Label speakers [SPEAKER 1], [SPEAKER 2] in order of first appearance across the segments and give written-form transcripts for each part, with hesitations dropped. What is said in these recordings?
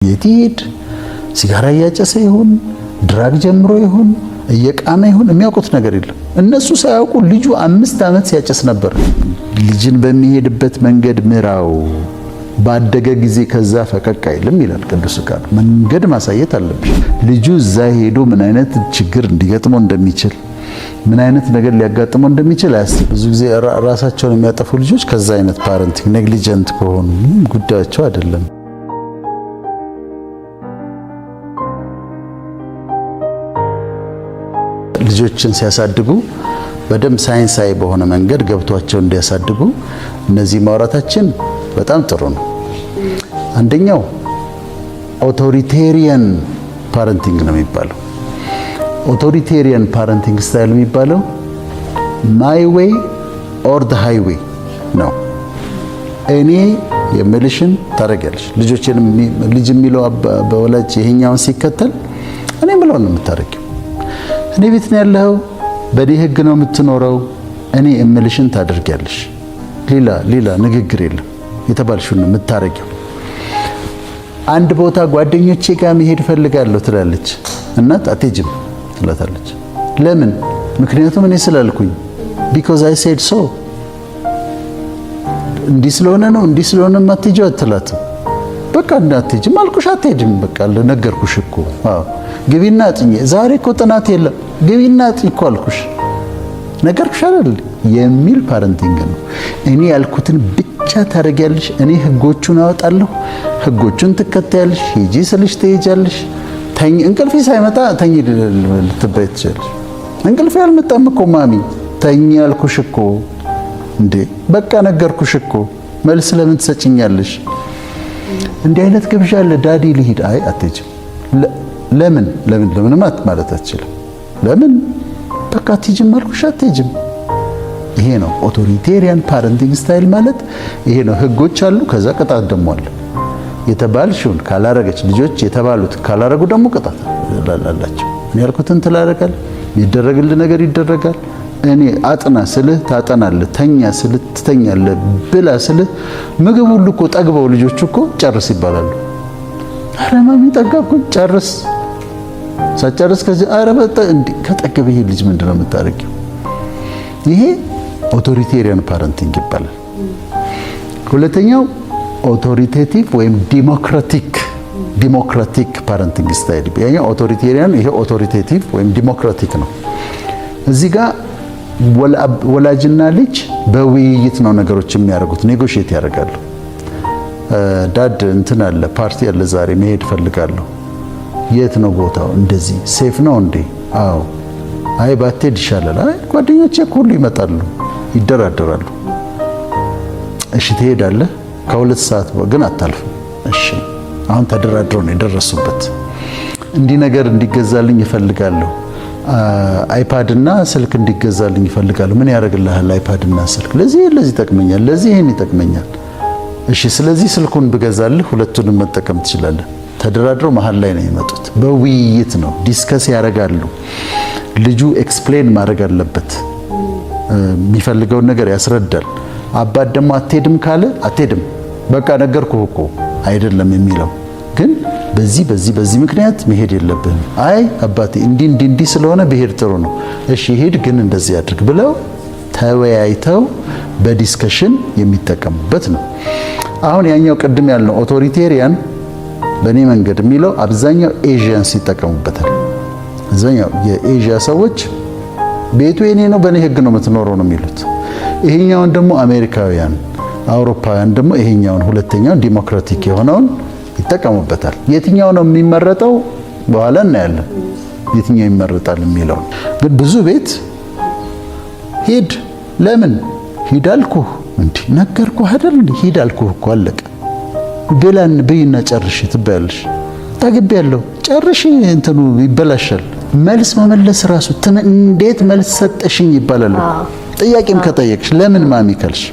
[SPEAKER 1] የቲድ ሲጋራ ያጨሰ ይሁን ድራግ ጀምሮ ይሁን እየቃመ ይሁን የሚያውቁት ነገር የለም። እነሱ ሳያውቁ ልጁ 5 ዓመት ሲያጨስ ነበር። ልጅን በሚሄድበት መንገድ ምራው፣ ባደገ ጊዜ ከዛ ፈቀቅ አይልም ይላል ቅዱስ ቃል። መንገድ ማሳየት አለብሽ። ልጁ እዛ ሄዶ ምን አይነት ችግር እንዲገጥመው እንደሚችል ምን አይነት ነገር ሊያጋጥመው እንደሚችል አያስብ። ብዙ ጊዜ ራሳቸውን የሚያጠፉ ልጆች ከዛ አይነት ፓረንቲንግ ኔግሊጀንት ከሆኑ ጉዳያቸው አይደለም። ልጆችን ሲያሳድጉ በደንብ ሳይንሳዊ በሆነ መንገድ ገብቷቸው እንዲያሳድጉ እነዚህ ማውራታችን በጣም ጥሩ ነው። አንደኛው ኦቶሪቴሪያን ፓረንቲንግ ነው የሚባለው። ኦቶሪቴሪያን ፓረንቲንግ ስታይል የሚባለው ማይ ዌይ ኦር ዘ ሃይዌይ ነው። እኔ የምልሽን ታረጋለሽ። ልጅ የሚለው በወላጅ ይሄኛውን ሲከተል እኔ የምለውን ነው የምታረጊው። እኔ ቤት ነው ያለው፣ በኔ ህግ ነው የምትኖረው፣ እኔ እምልሽን ታደርጊያለሽ። ሌላ ንግግር የለም። የተባልሽውን ነው የምታረጊው። አንድ ቦታ ጓደኞቼ ጋር መሄድ ፈልጋለሁ ትላለች እናት፣ አትሄጂም ትላታለች። ለምን? ምክንያቱም እኔ ስላልኩኝ because I said so። እንዲህ ስለሆነ ነው እንዲህ ስለሆነ ማትሄጂው አትላትም። በቃ እንዳትሄጂም አልኩሽ አትሄጂም፣ በቃ ነገርኩሽ እኮ። አዎ ግቢና አጥኚ፣ ዛሬ እኮ ጥናት የለም ግቢና አጥኚ እኮ አልኩሽ ነገርኩሽ አይደል የሚል ፓረንቲንግ ነው። እኔ ያልኩትን ብቻ ታረጊያለሽ፣ እኔ ህጎቹን አወጣለሁ፣ ህጎቹን ትከታያለሽ፣ ሂጂ ስልሽ ትሄጃለሽ። እንቅልፌ ሳይመጣ ተኝ ልትበይ ትችላለሽ። እንቅልፌ አልመጣም እኮ ማሚ ተኝ ያልኩሽ እኮ እንዴ፣ በቃ ነገርኩሽ እኮ መልስ ለምን ትሰጭኛለሽ? እንዲህ አይነት ግብዣ አለ ዳዲ ልሂድ፣ አይ አትሄጂም። ለምን ማለት አትችልም። ለምን? በቃ አትሄጂም አልኩሽ አትሄጂም። ይሄ ነው ኦቶሪቴሪያን ፓረንቲንግ ስታይል ማለት ይሄ ነው። ህጎች አሉ፣ ከዛ ቅጣት ደግሞ አለ። የተባልሽውን ካላረገች ልጆች የተባሉት ካላረጉ ደግሞ ቅጣት አላቸው። እኔ ያልኩትን ትላረጋል፣ የሚደረግልህ ነገር ይደረጋል። እኔ አጥና ስልህ ታጠናለህ፣ ተኛ ስልህ ትተኛለህ፣ ብላ ስልህ ምግብ ሁሉ እኮ ጠግበው ልጆች እኮ ጨርስ ይባላሉ። አረ ማሚ ጠገብኩ ጨርስ፣ ሳጨርስ ከዚህ አረ በጣ እንዴ ከጠገበ ይሄ ልጅ ምንድነው የምታረጊው? ይሄ ኦቶሪቴሪያን ፓረንቲንግ ይባላል። ሁለተኛው ኦቶሪቴቲቭ ወይም ዲሞክራቲክ ፓረንቲንግ ስታይል። ያኛው ኦቶሪቴሪያን፣ ይሄ ኦቶሪቴቲቭ ወይም ዲሞክራቲክ ነው። እዚህ ጋር ወላጅና ልጅ በውይይት ነው ነገሮች የሚያደርጉት፣ ኔጎሺዬት ያደርጋሉ። ዳድ እንትን አለ ፓርቲ አለ ዛሬ መሄድ ፈልጋለሁ፣ የት ነው ቦታው? እንደዚህ ሴፍ ነው እንዴ? አዎ። አይ ባትሄድ ይሻላል። አይ ጓደኞቼ ሁሉ ይመጣሉ፣ ይደራደራሉ። እሺ ትሄዳለህ፣ ከ2 ሰዓት ግን አታልፍም። እሺ አሁን ተደራድረው ነው የደረሱበት። እንዲህ ነገር እንዲገዛልኝ ይፈልጋለሁ፣ አይፓድ እና ስልክ እንዲገዛልኝ ይፈልጋሉ። ምን ያደርግልሃል? አይፓድ እና ስልክ ለዚህ ይጠቅመኛል፣ ለዚህ ይሄን ይጠቅመኛል። እሺ ስለዚህ ስልኩን ብገዛልህ ሁለቱንም መጠቀም ትችላለህ። ተደራድረው መሀል ላይ ነው የመጡት። በውይይት ነው ዲስከስ ያደርጋሉ። ልጁ ኤክስፕሌን ማድረግ አለበት፣ የሚፈልገውን ነገር ያስረዳል። አባት ደግሞ አትሄድም ካለ አትሄድም፣ በቃ ነገርኩህ እኮ አይደለም የሚለው ግን በዚህ ምክንያት መሄድ የለብህም። አይ አባቴ እንዲህ ስለሆነ ብሄድ ጥሩ ነው። እሺ ሄድ፣ ግን እንደዚህ አድርግ ብለው ተወያይተው በዲስከሽን የሚጠቀሙበት ነው። አሁን ያኛው ቅድም ያልነው ኦቶሪቴሪያን በእኔ መንገድ የሚለው አብዛኛው ኤዥያንስ ይጠቀሙበታል። አብዛኛው የኤዥያ ሰዎች ቤቱ የኔ ነው በእኔ ህግ ነው የምትኖረው ነው የሚሉት። ይሄኛውን ደግሞ አሜሪካውያን፣ አውሮፓውያን ደግሞ ይሄኛውን ሁለተኛውን ዲሞክራቲክ የሆነውን ይጠቀሙበታል። የትኛው ነው የሚመረጠው በኋላ እናያለን፣ የትኛው ይመረጣል የሚለው። ግን ብዙ ቤት ሂድ፣ ለምን ሂድ አልኩህ እንዴ ነገርኩህ አይደል እንዴ ሂድ አልኩህ እኮ አለቀ። ብላን ብይና ጨርሽ ትባያለሽ። ታግቢያለሁ ጨርሽ፣ እንትኑ ይበላሻል። መልስ መመለስ ራሱ እንዴት መልስ ሰጠሽኝ ይባላል። ጥያቄም ከጠየቅሽ ለምን ማሚ ካልሽ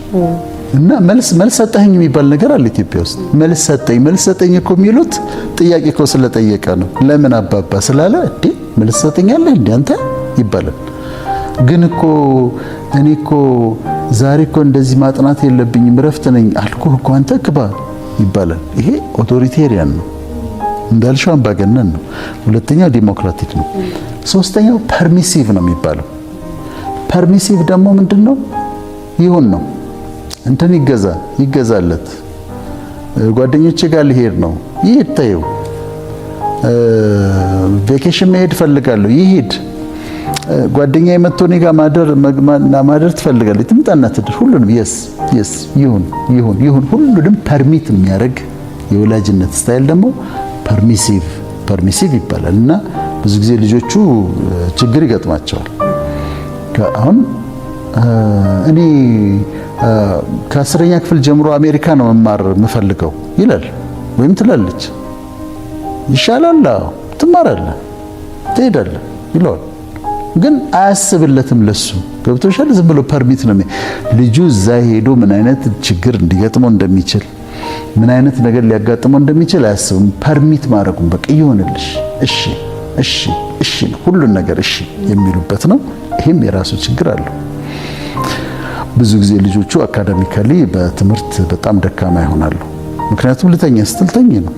[SPEAKER 1] እና መልስ ሰጠኝ የሚባል ነገር አለ ኢትዮጵያ ውስጥ። መልስ ሰጠኝ እኮ የሚሉት ጥያቄ እኮ ስለጠየቀ ነው። ለምን አባባ ስላለ እንዴ መልስ ሰጠኛለህ እንዴ አንተ ይባላል። ግን እኮ እኔ እኮ ዛሬ እኮ እንደዚህ ማጥናት የለብኝም ረፍት ነኝ አልኩህ እኮ አንተ ግባ ይባላል። ይሄ ኦቶሪቴሪያን ነው። እንዳልሽው አምባገነን ነው። ሁለተኛው ዲሞክራቲክ ነው። ሶስተኛው ፐርሚሲቭ ነው የሚባለው። ፐርሚሲቭ ደግሞ ምንድነው? ይሁን ነው እንትን ይገዛለት ጓደኞቼ ጋር ሊሄድ ነው ይሄድ፣ ታየው ቬኬሽን መሄድ ፈልጋለሁ ይሄድ፣ ጓደኛዬ መጥቶ እኔ ጋር ማደር ትፈልጋለች ትምጣና ትድር፣ ሁሉንም የስ ይሁን ሁሉንም ፐርሚት የሚያደርግ የወላጅነት ስታይል ደግሞ ፐርሚሲቭ ይባላል። እና ብዙ ጊዜ ልጆቹ ችግር ይገጥማቸዋል። አሁን እኔ ከ10ኛ ክፍል ጀምሮ አሜሪካ ነው መማር የምፈልገው ይላል ወይም ትላለች። ይሻላል፣ ትማራለህ፣ ትሄዳለህ ይለዋል። ግን አያስብለትም ለሱ። ገብቶሻል? ዝም ብሎ ፐርሚት ነው ልጁ እዛ ሄዶ ምን አይነት ችግር እንዲገጥመው እንደሚችል ምን አይነት ነገር ሊያጋጥመው እንደሚችል አያስብም። ፐርሚት ማድረጉም በቃ ይሆንልሽ፣ እሺ ነው ሁሉን ነገር እሺ የሚሉበት ነው። ይሄም የራሱ ችግር አለው። ብዙ ጊዜ ልጆቹ አካዳሚካሊ በትምህርት በጣም ደካማ ይሆናሉ። ምክንያቱም ልተኛ ስትል ተኝ ነው።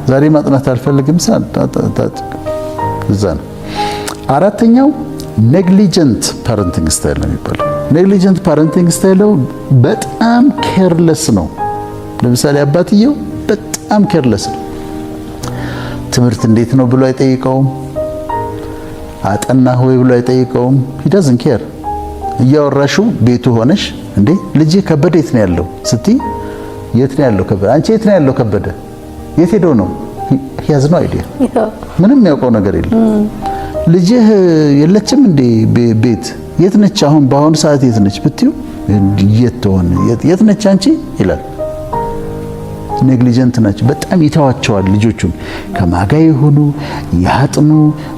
[SPEAKER 1] ዛሬ ማጥናት አልፈልግም እዛ ነው። አራተኛው ኔግሊጀንት ፓረንቲንግ ስታይል ነው የሚባለው። ኔግሊጀንት ፓረንቲንግ ስታይል በጣም ኬርለስ ነው። ለምሳሌ አባትየው በጣም ኬርለስ ነው። ትምህርት እንዴት ነው ብሎ አይጠይቀውም። አጠና ሆይ ብሎ አይጠይቀውም። he doesn't care። እያወራሹ ቤቱ ሆነሽ እንዴ ልጅ ከበደ የት ነው ያለው ስትይ የት ነው ያለው ከበደ፣ አንቺ የት ነው ያለው ከበደ፣ የት ሄዶ ነው? he has no idea። ምንም ያውቀው ነገር የለም። ልጅህ የለችም እንዴ ቤት የት ነች አሁን በአሁኑ ሰዓት የት ነች ብትዩ የት ነች አንቺ ይላል። ኔግሊጀንት ናቸው። በጣም ይተዋቸዋል ልጆቹን። ከማጋ ይሁኑ ያጥኑ፣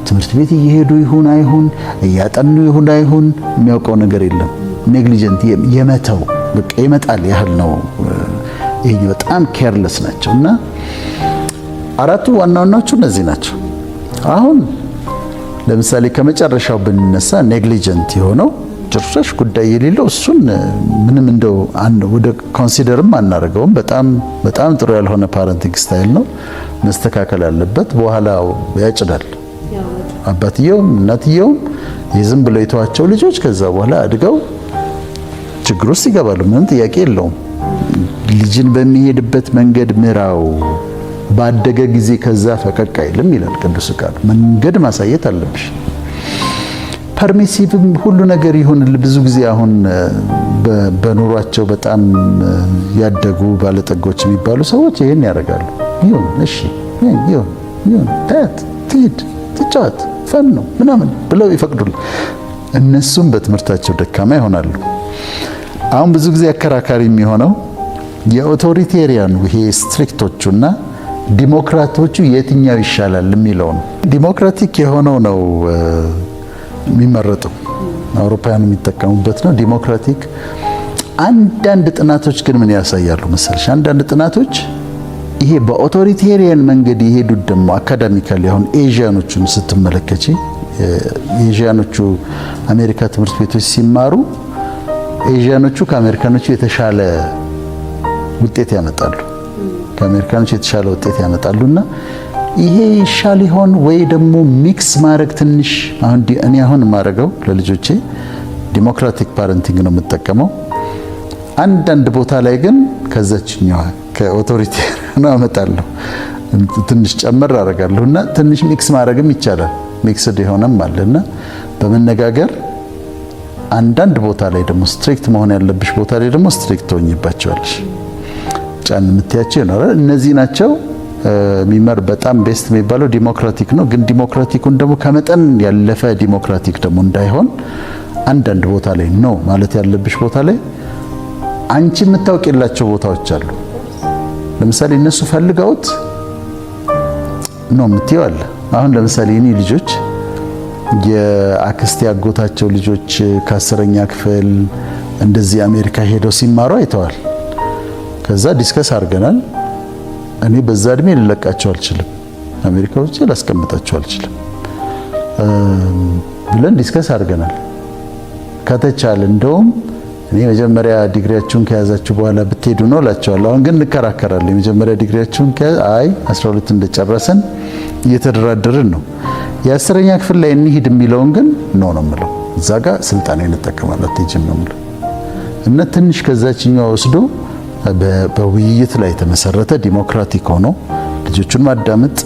[SPEAKER 1] ትምህርት ቤት እየሄዱ ይሁን አይሁን፣ እያጠኑ ይሁን አይሁን የሚያውቀው ነገር የለም። ኔግሊጀንት የመተው በቃ ይመጣል ያህል ነው። ይሄ በጣም ኬርለስ ናቸው። እና አራቱ ዋና ዋናዎቹ እነዚህ ናቸው። አሁን ለምሳሌ ከመጨረሻው ብንነሳ ኔግሊጀንት የሆነው ጭራሽ ጉዳይ የሌለው እሱን ምንም እንደው ወደ ኮንሲደርም አናደርገውም። በጣም ጥሩ ያልሆነ ፓረንቲንግ ስታይል ነው፣ መስተካከል አለበት። በኋላ ያጭዳል አባትየውም እናትየውም የዝም ብለው የተዋቸው ልጆች ከዛ በኋላ አድገው ችግር ውስጥ ይገባሉ። ምንም ጥያቄ የለውም። ልጅን በሚሄድበት መንገድ ምራው፣ ባደገ ጊዜ ከዛ ፈቀቅ አይልም ይላል ቅዱስ ቃል። መንገድ ማሳየት አለብሽ። ፐርሚሲቭም ሁሉ ነገር ይሁን። ብዙ ጊዜ አሁን በኑሯቸው በጣም ያደጉ ባለጠጎች የሚባሉ ሰዎች ይሄን ያደርጋሉ። ይሁን እሺ፣ ይሁን ታያት፣ ትሂድ፣ ትጫወት፣ ፈን ነው ምናምን ብለው ይፈቅዱል። እነሱም በትምህርታቸው ደካማ ይሆናሉ። አሁን ብዙ ጊዜ አከራካሪ የሚሆነው የኦቶሪቴሪያኑ ይሄ ስትሪክቶቹና ዲሞክራቶቹ የትኛው ይሻላል የሚለው ነው። ዲሞክራቲክ የሆነው ነው የሚመረጠው፣ አውሮፓውያን የሚጠቀሙበት ነው ዲሞክራቲክ። አንዳንድ ጥናቶች ግን ምን ያሳያሉ መሰለሽ? አንዳንድ ጥናቶች ይሄ በኦቶሪቴሪያን መንገድ የሄዱት ደግሞ አካዳሚካሊ አሁን ኤዥያኖቹን ስትመለከቺ ኤዥያኖቹ አሜሪካ ትምህርት ቤቶች ሲማሩ ኤዥያኖቹ ከአሜሪካኖቹ የተሻለ ውጤት ያመጣሉ። ከአሜሪካኖቹ የተሻለ ውጤት ያመጣሉና ይሄ ይሻል ይሆን ወይ ደግሞ ሚክስ ማድረግ ትንሽ እኔ አሁን ማድረገው ለልጆቼ ዲሞክራቲክ ፓረንቲንግ ነው የምጠቀመው። አንዳንድ ቦታ ላይ ግን ከዛችኛዋ ከኦቶሪቲ ነው አመጣለሁ፣ ትንሽ ጨመር አደርጋለሁና ትንሽ ሚክስ ማድረግም ይቻላል። ሚክስድ የሆነም አለና በመነጋገር አንዳንድ ቦታ ላይ ደግሞ ስትሪክት መሆን ያለብሽ ቦታ ላይ ደግሞ ስትሪክት ሆኝባቸዋለሽ። ጫን የምትያቸው ይኖራል። እነዚህ ናቸው ሚመር በጣም ቤስት የሚባለው ዲሞክራቲክ ነው። ግን ዲሞክራቲኩን ደግሞ ከመጠን ያለፈ ዲሞክራቲክ ደግሞ እንዳይሆን አንዳንድ ቦታ ላይ ነው ማለት ያለብሽ ቦታ ላይ አንቺ የምታውቂላቸው ቦታዎች አሉ። ለምሳሌ እነሱ ፈልገውት ነው የምትይው አለ። አሁን ለምሳሌ እኔ ልጆች የአክስቴ ያጎታቸው ልጆች ከ10ኛ ክፍል እንደዚህ አሜሪካ ሄደው ሲማሩ አይተዋል። ከዛ ዲስከስ አድርገናል። እኔ በዛ እድሜ ልለቃቸው አልችልም፣ አሜሪካ ውስጥ ላስቀምጣቸው አልችልም ብለን ዲስከስ አድርገናል። ከተቻለ እንደውም እኔ መጀመሪያ ዲግሪያችሁን ከያዛችሁ በኋላ ብትሄዱ ነው እላቸዋለሁ። አሁን ግን እንከራከራለን። የመጀመሪያ ዲግሪያችሁን አይ 12 እንደጨረሰን እየተደራደርን ነው። የ10ኛ ክፍል ላይ እንሂድ የሚለውን ግን ነው የምለው። እዛ ጋር ስልጣኔን እጠቀማለሁ አትሄጂም ነው የምለው። እና ትንሽ ከዛችኛው ወስዶ በውይይት ላይ የተመሰረተ ዲሞክራቲክ ሆኖ ልጆቹን ማዳመጥ፣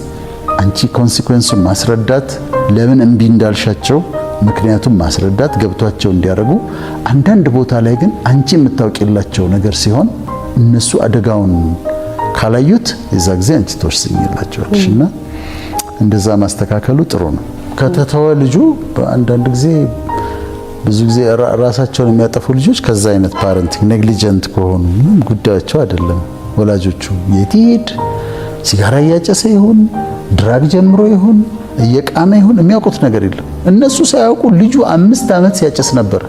[SPEAKER 1] አንቺ ኮንሲኩዌንሱን ማስረዳት፣ ለምን እምቢ እንዳልሻቸው ምክንያቱም ማስረዳት ገብቷቸው እንዲያደርጉ። አንዳንድ ቦታ ላይ ግን አንቺ የምታውቂላቸው ነገር ሲሆን እነሱ አደጋውን ካላዩት የዛ ጊዜ አንቺ ተወስኝላቸዋለሽ። እና እንደዛ ማስተካከሉ ጥሩ ነው። ከተተወ ልጁ በአንዳንድ ጊዜ ብዙ ጊዜ ራሳቸውን የሚያጠፉ ልጆች ከዛ አይነት ፓረንቲንግ ኔግሊጀንት ከሆኑ ጉዳያቸው አይደለም። ወላጆቹ የት ይሄድ ሲጋራ እያጨሰ ይሁን ድራግ ጀምሮ ይሁን እየቃመ ይሁን የሚያውቁት ነገር የለም። እነሱ ሳያውቁ ልጁ 5 ዓመት ሲያጨስ ነበር።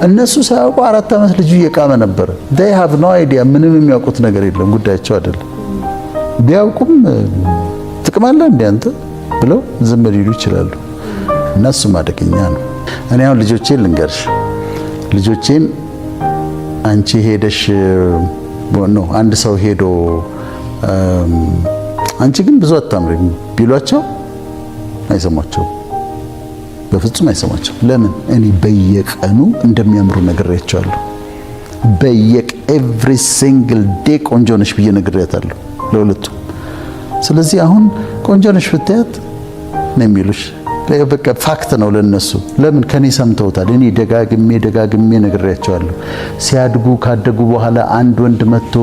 [SPEAKER 1] እነሱ ሳያውቁ 4 ዓመት ልጁ እየቃመ ነበር። they have no idea ምንም የሚያውቁት ነገር የለም። ጉዳያቸው አይደለም። ቢያውቁም ጥቅም አለ እንደ አንተ ብለው ዝም ሊሉ ይችላሉ። እና እሱም አደገኛ ነው። እኔ አሁን ልጆቼን ልንገርሽ፣ ልጆቼን አንቺ ሄደሽ ነው አንድ ሰው ሄዶ አንቺ ግን ብዙ አታምሪም ቢሏቸው አይሰማቸው፣ በፍጹም አይሰማቸው። ለምን? እኔ በየቀኑ እንደሚያምሩ ነግሬያቸዋለሁ። ኤቭሪ ሲንግል ዴይ ቆንጆ ነሽ ብዬ ነግሬያታለሁ ለሁለቱ። ስለዚህ አሁን ቆንጆ ነሽ ብታያት ነው የሚሉሽ። በቃ ፋክት ነው ለነሱ። ለምን? ከኔ ሰምተውታል። እኔ ደጋግሜ ነግሬያቸዋለሁ። ሲያድጉ ካደጉ በኋላ አንድ ወንድ መጥቶ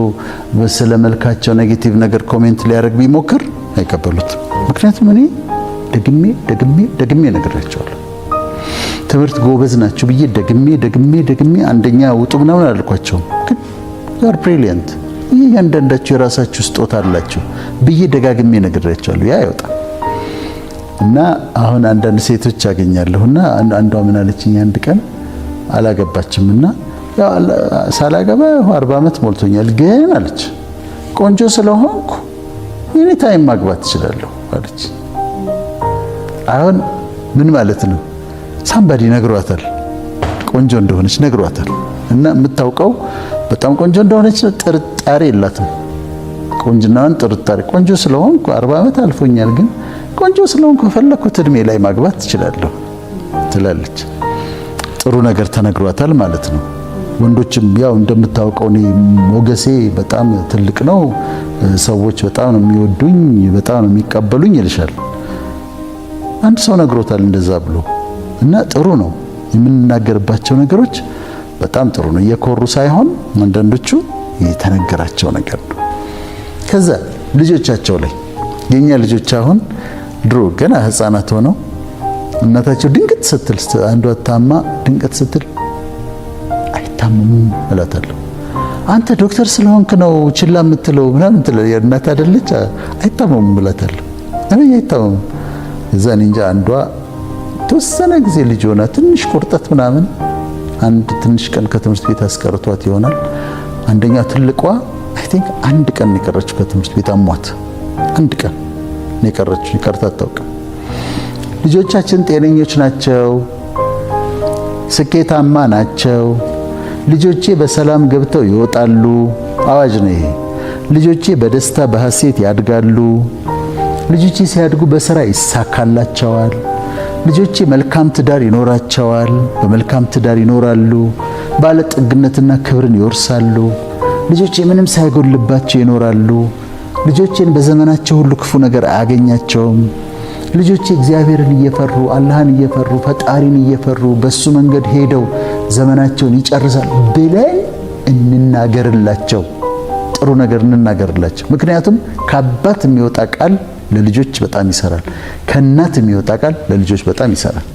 [SPEAKER 1] ስለ መልካቸው ኔጌቲቭ ነገር ኮሜንት ሊያደርግ ቢሞክር አይቀበሉትም። ምክንያቱም እኔ ደግሜ ነግሬያቸዋለሁ። ትምህርት ጎበዝ ናቸው ብዬ ደግሜ አንደኛ ውጡ ምናምን አልኳቸው። ግን you are brilliant፣ እያንዳንዳችሁ የራሳችሁ ስጦታ አላችሁ ብዬ ደጋግሜ ነግሬያቸዋለሁ። ያ አይወጣም። እና አሁን አንዳንድ ሴቶች ያገኛለሁና አንዷ ምን አለችኝ አንድ ቀን አላገባችምና ያው ሳላገባ 40 ዓመት ሞልቶኛል ግን አለች ቆንጆ ስለሆንኩ የኔ ታይም ማግባት እችላለሁ አለች። አሁን ምን ማለት ነው? ሳምባዲ ነግሯታል፣ ቆንጆ እንደሆነች ነግሯታል። እና የምታውቀው በጣም ቆንጆ እንደሆነች ጥርጣሬ የላትም። ቆንጅናዋን ጥርጣሬ ቆንጆ ስለሆንኩ 40 ዓመት አልፎኛል ግን ቆንጆ ስለሆንኩ ከፈለኩት እድሜ ላይ ማግባት እችላለሁ ትላለች። ጥሩ ነገር ተነግሯታል ማለት ነው። ወንዶችም ያው እንደምታውቀው እኔ ሞገሴ በጣም ትልቅ ነው፣ ሰዎች በጣም ነው የሚወዱኝ፣ በጣም ነው የሚቀበሉኝ ይልሻል። አንድ ሰው ነግሮታል እንደዛ ብሎ እና ጥሩ ነው የምንናገርባቸው ነገሮች በጣም ጥሩ ነው። እየኮሩ ሳይሆን አንዳንዶቹ የተነገራቸው ነገር ነው። ከዛ ልጆቻቸው ላይ የኛ ልጆች አሁን ድሮ ገና ህፃናት ሆነው እናታቸው ድንገት ስትል አንዷ ታማ ድንገት ስትል አይታመሙም እላታለሁ። አንተ ዶክተር ስለሆንክ ነው ችላ የምትለው ምናምን ትላለች። እናት አይደለች አይታመሙም እላታለሁ። እኔ አይታመሙም። እዛ እንጃ አንዷ ተወሰነ ጊዜ ልጅ ሆና ትንሽ ቁርጠት ምናምን አንድ ትንሽ ቀን ከትምህርት ቤት አስቀርቷት ይሆናል። አንደኛ ትልቋ አይ ቲንክ አንድ ቀን የቀረችው ከትምህርት ቤት አሟት አንድ ቀን ነው የቀረችው። ይቀርታ አታውቅም። ልጆቻችን ጤነኞች ናቸው፣ ስኬታማ ናቸው። ልጆቼ በሰላም ገብተው ይወጣሉ። አዋጅ ነው ይሄ። ልጆቼ በደስታ በሐሴት ያድጋሉ። ልጆቼ ሲያድጉ በስራ ይሳካላቸዋል። ልጆቼ መልካም ትዳር ይኖራቸዋል፣ በመልካም ትዳር ይኖራሉ። ባለጠግነትና ክብርን ይወርሳሉ። ልጆቼ ምንም ሳይጎልባቸው ይኖራሉ። ልጆቼን በዘመናቸው ሁሉ ክፉ ነገር አያገኛቸውም። ልጆቼ እግዚአብሔርን እየፈሩ አላህን እየፈሩ ፈጣሪን እየፈሩ በሱ መንገድ ሄደው ዘመናቸውን ይጨርሳሉ ብለን እንናገርላቸው። ጥሩ ነገር እንናገርላቸው። ምክንያቱም ከአባት የሚወጣ ቃል ለልጆች በጣም ይሰራል፣ ከእናት የሚወጣ ቃል ለልጆች በጣም ይሰራል።